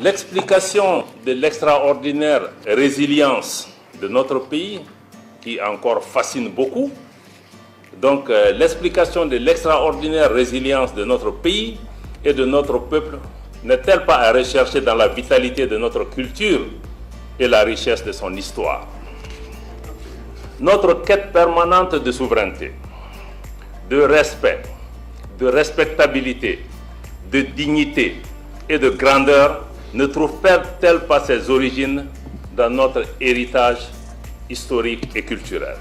L'explication de l'extraordinaire résilience de notre pays, qui encore fascine beaucoup, donc l'explication de l'extraordinaire résilience de notre pays et de notre peuple n'est-elle pas à rechercher dans la vitalité de notre culture et la richesse de son histoire? Notre quête permanente de souveraineté, de respect, de respectabilité, de dignité et de grandeur ne trouve-t-elle pas ses origines dans notre héritage historique et culturel?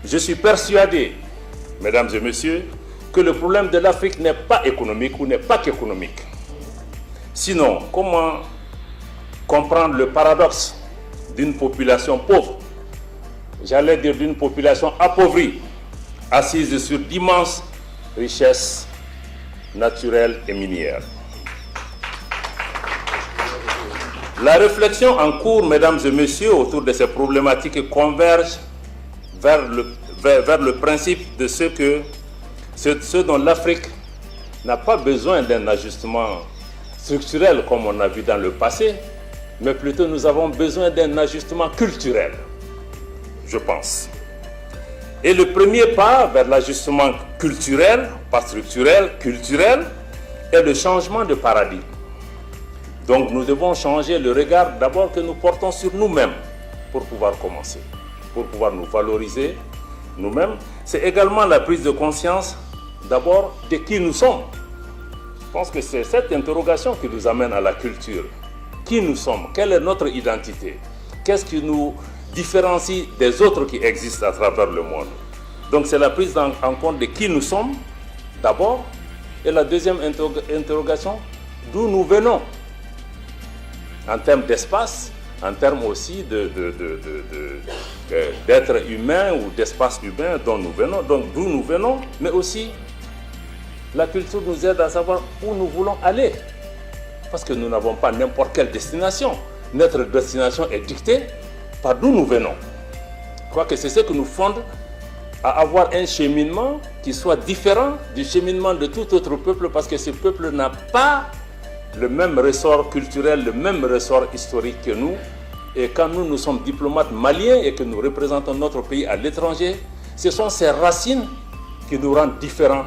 Je suis persuadé, mesdames et messieurs, que le problème de l'Afrique n'est pas économique ou n'est pas qu'économique. Sinon, comment comprendre le paradoxe d'une population pauvre, j'allais dire d'une population appauvrie, assise sur d'immenses richesses naturelles et minières? La réflexion en cours, mesdames et messieurs, autour de ces problématiques converge vers le principe de ce dont l'Afrique n'a pas besoin d'un ajustement structurel comme on a vu dans le passé, mais plutôt nous avons besoin d'un ajustement culturel, je pense. Et le premier pas vers l'ajustement culturel, pas structurel, culturel, est le changement de paradigme. Donc nous devons changer le regard d'abord que nous portons sur nous-mêmes pour pouvoir commencer, pour pouvoir nous valoriser nous-mêmes. C'est également la prise de conscience d'abord de qui nous sommes. Je pense que c'est cette interrogation qui nous amène à la culture. Qui nous sommes? Quelle est notre identité? Qu'est-ce qui nous différencie des autres qui existent à travers le monde? Donc c'est la prise en compte de qui nous sommes d'abord. Et la deuxième interrogation, d'où nous venons? En termes d'espace, en termes aussi d'être humain ou d'espace humain dont nous venons, donc d'où nous venons, mais aussi la culture nous aide à savoir où nous voulons aller. Parce que nous n'avons pas n'importe quelle destination. Notre destination est dictée par d'où nous venons. Je crois que c'est ce qui nous fonde à avoir un cheminement qui soit différent du cheminement de tout autre peuple, parce que ce peuple n'a pas le même ressort culturel, le même ressort historique que nous. Et quand nous sommes diplomates maliens et que nous représentons notre pays à l'étranger, ce sont ces racines qui nous rendent différents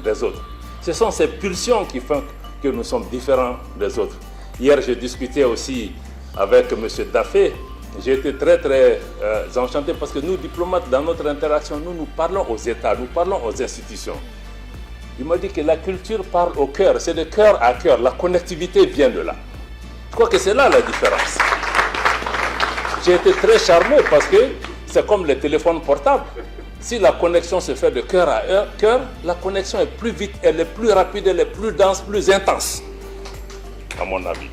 des autres. Ce sont ces pulsions qui font que nous sommes différents des autres. Hier, j'ai discuté aussi avec M. Daffé. J'ai été très enchanté parce que nous, diplomates, dans notre interaction, nous parlons aux États, nous parlons aux institutions. Il m'a dit que la culture parle au cœur, c'est de cœur à cœur, la connectivité vient de là. Je crois que c'est là la différence. J'ai été très charmé parce que c'est comme les téléphones portables. Si la connexion se fait de cœur à cœur, la connexion est plus vite, elle est plus rapide, elle est plus dense, plus intense, à mon avis.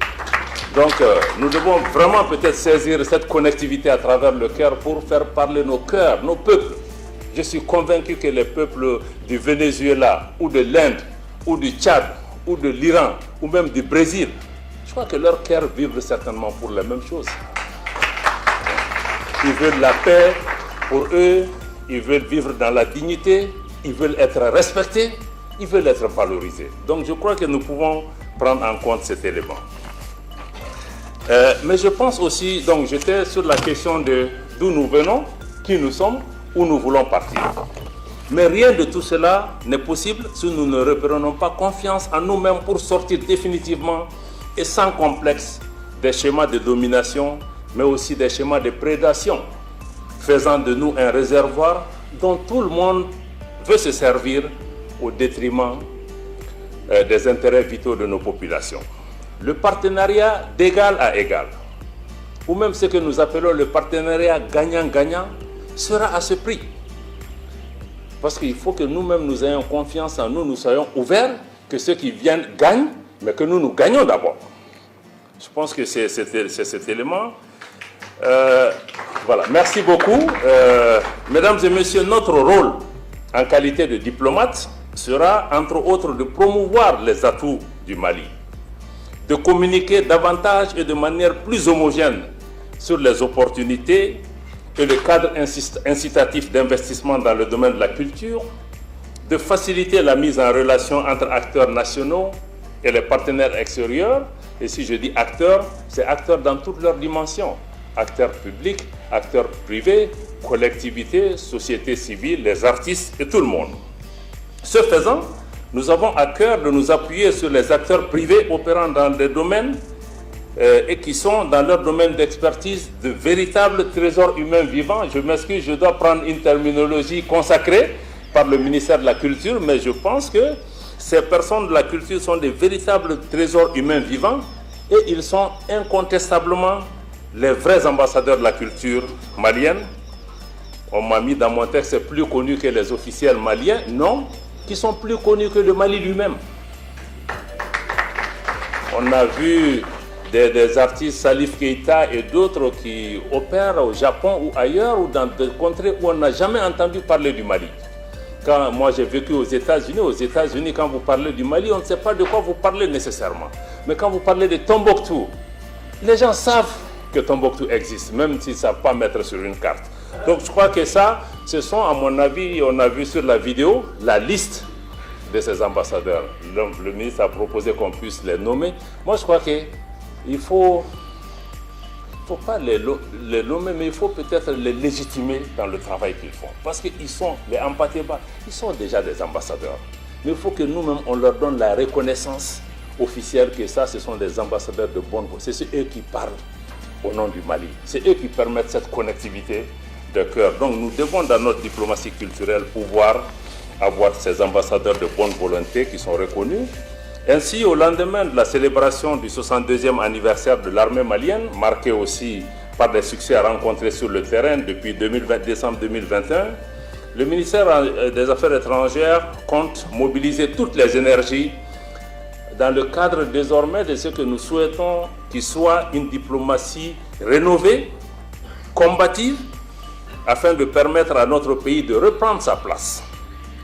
Donc nous devons vraiment peut-être saisir cette connectivité à travers le cœur pour faire parler nos cœurs, nos peuples. Je suis convaincu que les peuples du Venezuela ou de l'Inde ou du Tchad ou de l'Iran ou même du Brésil, je crois que leurs cœurs vibrent certainement pour la même chose. Ils veulent la paix pour eux, ils veulent vivre dans la dignité, ils veulent être respectés, ils veulent être valorisés. Donc je crois que nous pouvons prendre en compte cet élément. Mais je pense aussi, donc j'étais sur la question de d'où nous venons, qui nous sommes, où nous voulons partir. Mais rien de tout cela n'est possible si nous ne reprenons pas confiance en nous-mêmes pour sortir définitivement et sans complexe des schémas de domination, mais aussi des schémas de prédation, faisant de nous un réservoir dont tout le monde veut se servir au détriment des intérêts vitaux de nos populations. Le partenariat d'égal à égal, ou même ce que nous appelons le partenariat gagnant-gagnant, sera à ce prix. Parce qu'il faut que nous-mêmes nous ayons confiance en nous, nous soyons ouverts, que ceux qui viennent gagnent, mais que nous gagnons d'abord. Je pense que c'est cet élément. Voilà, merci beaucoup. Mesdames et messieurs, notre rôle en qualité de diplomate sera, entre autres, de promouvoir les atouts du Mali, de communiquer davantage et de manière plus homogène sur les opportunités et le cadre incitatif d'investissement dans le domaine de la culture, de faciliter la mise en relation entre acteurs nationaux et les partenaires extérieurs Et si je dis acteurs, c'est acteurs dans toutes leurs dimensions. Acteurs publics, acteurs privés, collectivités, société civile, les artistes et tout le monde. Ce faisant, nous avons à cœur de nous appuyer sur les acteurs privés opérant dans des domaines et qui sont dans leur domaine d'expertise de véritables trésors humains vivants. Je m'excuse, je dois prendre une terminologie consacrée par le ministère de la Culture, mais je pense que ces personnes de la culture sont des véritables trésors humains vivants et ils sont incontestablement les vrais ambassadeurs de la culture malienne. On m'a mis dans mon texte, c'est plus connu que les officiels maliens. Non, qui sont plus connus que le Mali lui-même. On a vu des artistes, Salif Keïta et d'autres qui opèrent au Japon ou ailleurs ou dans des contrées où on n'a jamais entendu parler du Mali. Quand moi j'ai vécu aux États-Unis, quand vous parlez du Mali, on ne sait pas de quoi vous parlez nécessairement. Mais quand vous parlez de Tombouctou, les gens savent que Tombouctou existe, même s'ils ne savent pas mettre sur une carte. Donc je crois que ça, ce sont à mon avis, on a vu sur la vidéo, la liste de ces ambassadeurs. Le ministre a proposé qu'on puisse les nommer. Moi je crois qu'il ne faut pas les nommer, mais il faut peut-être les légitimer dans le travail qu'ils font. Parce qu'ils sont, les Ampateba, ils sont déjà des ambassadeurs. Mais il faut que nous-mêmes, on leur donne la reconnaissance officielle que ça, ce sont des ambassadeurs de bonne voie. C'est eux qui parlent au nom du Mali. C'est eux qui permettent cette connectivité de cœur. Donc nous devons, dans notre diplomatie culturelle, pouvoir avoir ces ambassadeurs de bonne volonté qui sont reconnus. Ainsi, au lendemain de la célébration du 62e anniversaire de l'armée malienne, marqué aussi par des succès rencontrés sur le terrain depuis décembre 2021, le ministère des Affaires étrangères compte mobiliser toutes les énergies dans le cadre désormais de ce que nous souhaitons qu'il soit une diplomatie rénovée, combative, afin de permettre à notre pays de reprendre sa place.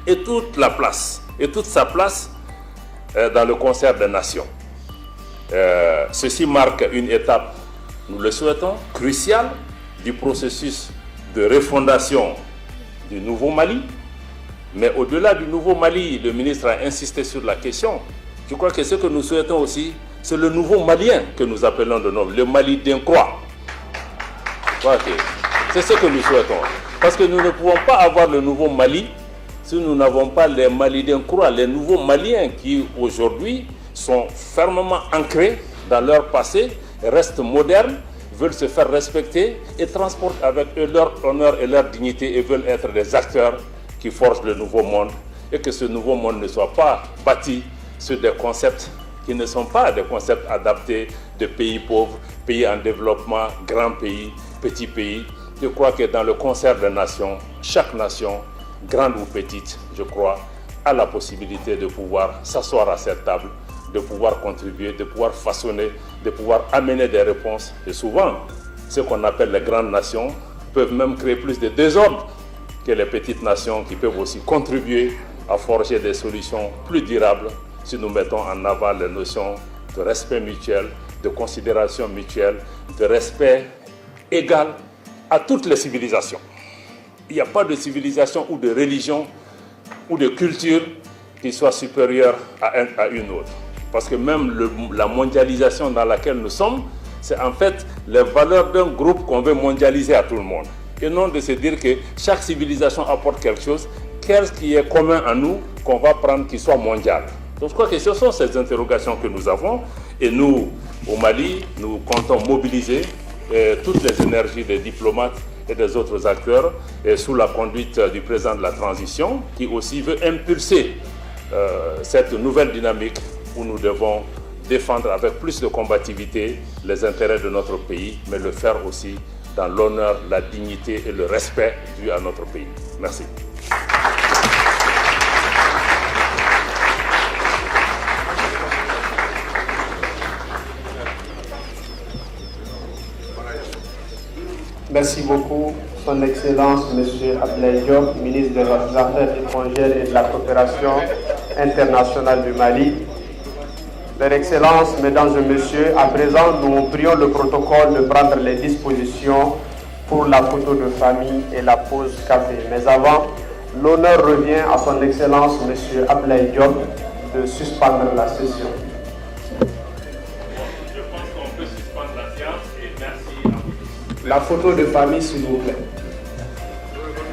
Et toute la place, et toute sa place dans le concert des nations. Ceci marque une étape, nous le souhaitons, cruciale du processus de refondation du Nouveau Mali. Mais au-delà du Nouveau Mali, le ministre a insisté sur la question. Je crois que ce que nous souhaitons aussi, c'est le nouveau Malien que nous appelons de nom, le Mali d'Incroix. C'est ce que nous souhaitons. Parce que nous ne pouvons pas avoir le nouveau Mali si nous n'avons pas les Mali d'Incroix, les nouveaux Maliens qui aujourd'hui sont fermement ancrés dans leur passé, restent modernes, veulent se faire respecter et transportent avec eux leur honneur et leur dignité et veulent être des acteurs qui forgent le nouveau monde et que ce nouveau monde ne soit pas bâti sur des concepts qui ne sont pas des concepts adaptés de pays pauvres, pays en développement, grands pays, petits pays. Je crois que dans le concert des nations, chaque nation, grande ou petite, je crois, a la possibilité de pouvoir s'asseoir à cette table, de pouvoir contribuer, de pouvoir façonner, de pouvoir amener des réponses. Et souvent, ce qu'on appelle les grandes nations peuvent même créer plus de désordre que les petites nations qui peuvent aussi contribuer à forger des solutions plus durables si nous mettons en avant les notions de respect mutuel, de considération mutuelle, de respect égal à toutes les civilisations. Il n'y a pas de civilisation ou de religion ou de culture qui soit supérieure à une autre. Parce que même la mondialisation dans laquelle nous sommes, c'est en fait les valeurs d'un groupe qu'on veut mondialiser à tout le monde. Et non de se dire que chaque civilisation apporte quelque chose, qu'est-ce qui est commun à nous qu'on va prendre qui soit mondial. Donc je crois que ce sont ces interrogations que nous avons. Et nous, au Mali, nous comptons mobiliser toutes les énergies des diplomates et des autres acteurs sous la conduite du président de la transition qui aussi veut impulser cette nouvelle dynamique où nous devons défendre avec plus de combativité les intérêts de notre pays, mais le faire aussi dans l'honneur, la dignité et le respect dû à notre pays. Merci. Merci beaucoup, Son Excellence, M. Abdoulaye Diop, ministre des Affaires étrangères et de la coopération internationale du Mali. Leur Excellence, Mesdames et Messieurs, à présent, nous prions le protocole de prendre les dispositions pour la photo de famille et la pause café. Mais avant, l'honneur revient à Son Excellence, M. Abdoulaye Diop, de suspendre la session. La photo de famille, s'il vous plaît.